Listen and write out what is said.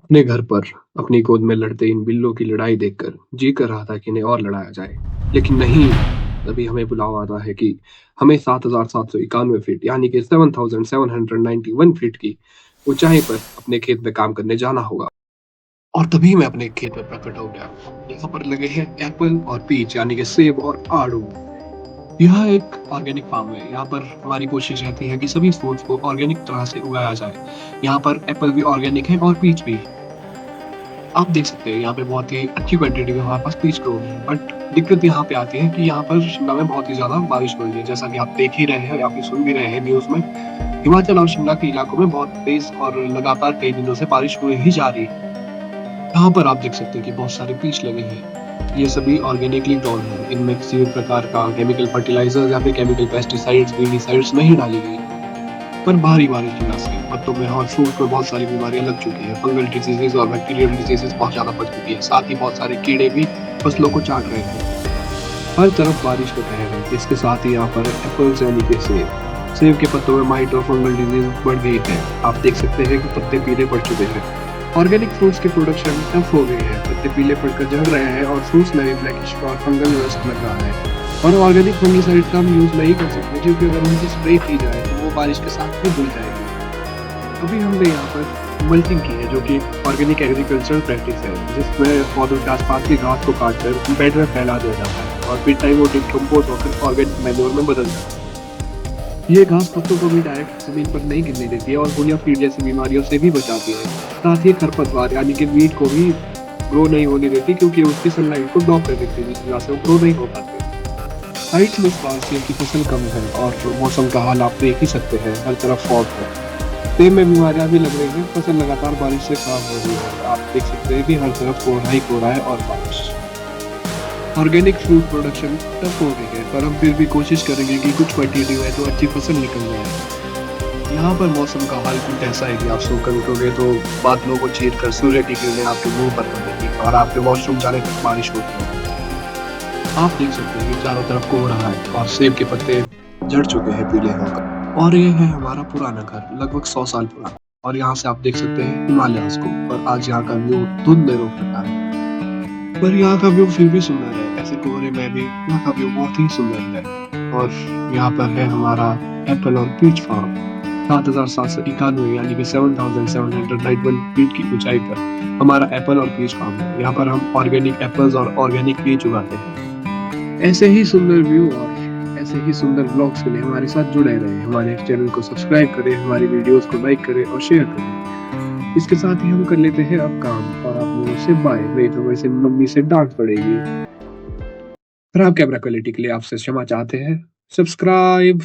अपने घर पर अपनी गोद में लड़ते इन बिल्लों की लड़ाई देखकर जी कर रहा था कि इन्हें और लड़ाया जाए। लेकिन नहीं, तभी हमें बुलावा आता है कि हमें 7,791 फीट यानी कि 7,791 फीट की ऊंचाई पर अपने खेत में काम करने जाना होगा। और तभी मैं अपने खेत में प्रकट हो गया। यहाँ पर लगे हैं एप्पल और पीच यानी कि सेब और आड़ू। यह एक ऑर्गेनिक फार्म है। यहाँ पर हमारी कोशिश रहती है कि सभी फ्रूट्स को ऑर्गेनिक तरह से उगाया जाए। यहाँ पर एप्पल भी ऑर्गेनिक है और पीच भी। आप देख सकते हैं यहाँ पे बहुत ही अच्छी क्वांटिटी में हमारे पास पीच ग्रो है। बट दिक्कत यहाँ पे आती है कि यहाँ पर शिमला में बहुत ही ज्यादा बारिश हो रही है, जैसा कि आप देख ही रहे हैं या फिर सुन भी रहे हैं न्यूज में। हिमाचल और शिमला के इलाकों में बहुत तेज और लगातार कई दिनों से बारिश हो ही जा रही है। यहाँ पर आप देख सकते हैं कि बहुत सारे पीच लगे हैं। ये सभी ऑर्गेनिकली ग्रोन है। इनमें किसी भी प्रकार का केमिकल फर्टिलाइजर या फिर केमिकल पेस्टिसाइड्स वीडिसाइड्स नहीं डाली गई। पर भारी बारिश की वजह से पत्तों में और फ्रूट में बहुत सारी बीमारियां लग चुकी है। फंगल डिजीजेज और बैक्टीरियल डिजीजेज बहुत ज्यादा बढ़ चुकी है। साथ ही बहुत सारे कीड़े भी फसलों को चाट रहे हैं। हर तरफ बारिश का कहर है। इसके साथ ही यहाँ पर एप्पल्स यानी कि सेब के पत्तों में माइट और फंगल डिजीज बढ़ गई है। आप देख सकते हैं कि पत्ते पीले पड़ चुके हैं। ऑर्गेनिक फ्रूट्स की प्रोडक्शन टफ हो गई है। पत्ते पीले पड़कर झड़ रहे हैं और फ्रूट्स में भी ब्लैकिश और फंगल रस्ट लग रहा है। और ऑर्गेनिक फंगिसाइड का हम यूज नहीं कर सकते, क्योंकि अगर उनकी स्प्रे की जाए तो वो बारिश के साथ भी धुल जाएगी। अभी हमने यहाँ पर मल्चिंग की है, जो कि ऑर्गेनिक एग्रीकल्चर प्रैक्टिस है, जिसमें पौधों के आसपास की घास को काटकर बेड में फैला दिया जाता है और फिर टाइम वो डिकम्पोज होकर ऑर्गेनिक मैन्योर में बदल जाता है। ये घास पत्तों को भी डायरेक्ट जमीन पर नहीं गिरने देती है और फूल या फीड जैसी बीमारियों से भी बचाती है। साथ ही खरपतवार यानी कि वीड को भी ग्रो नहीं होने देती, क्योंकि उसकी सनलाइट को ब्लॉक कर देती है, जिसकी वजह से वो ग्रो नहीं हो पाते। साइट्स में इस बार सेब की फसल कम है और मौसम का हाल आप देख ही सकते हैं। हर तरफ फॉग है। सेब में बीमारियां भी लग रही हैं। फसल लगातार बारिश से खराब हो रही है। आप देख सकते हैं कि हर तरफ कोहरा ही कोहरा है और बारिश। ऑर्गेनिक फ्रूट प्रोडक्शन टफ हो रही है, पर हम फिर भी कोशिश करेंगे कि कुछ क्वांटिटी है तो अच्छी फसल निकल जाए। यहाँ पर मौसम का हाल कुछ ऐसा है कि आप सोकर उठोगे तो बादलों को चीर कर सूर्य की किरणें आपके मुंह पर पड़ेगी और आपके वॉशरूम जाने तक बारिश होती है। आप देख सकते हैं कि चारों तरफ कोहरा है और सेब के पत्ते झड़ चुके हैं पीले होकर। और ये है हमारा पुराना घर, लगभग 100 साल पुराना। और यहाँ से आप देख सकते हैं हिमालयाज को। और आज यहाँ का व्यू धुंध ने रोक रखा है, पर यहाँ का व्यू फिर भी सुंदर है। ऐसे कोहरे में भी यहाँ का व्यू बहुत ही सुंदर है। और यहाँ पर है हमारा एप्पल और पीच फार्म। 7,791 यानी कि 7,791 फीट की ऊंचाई पर हमारा एप्पल और पीच फार्म है। यहाँ पर हम ऑर्गेनिक एप्पल्स और ऑर्गेनिक पीच उगाते हैं। ऐसे ही सुंदर व्यू और ऐसे ही सुंदर ब्लॉग्स के लिए हमारे साथ जुड़े रहें। हमारे चैनल को सब्सक्राइब करें, हमारी वीडियोस को लाइक करें और शेयर करें। इसके साथ ही हम कर लेते हैं अब काम, और आप लोगों से बाय, नहीं तो वैसे मम्मी से डांट पड़ेगी। खराब कैमरा क्वालिटी के लिए आपसे क्षमा चाहते हैं। सब्सक्राइब।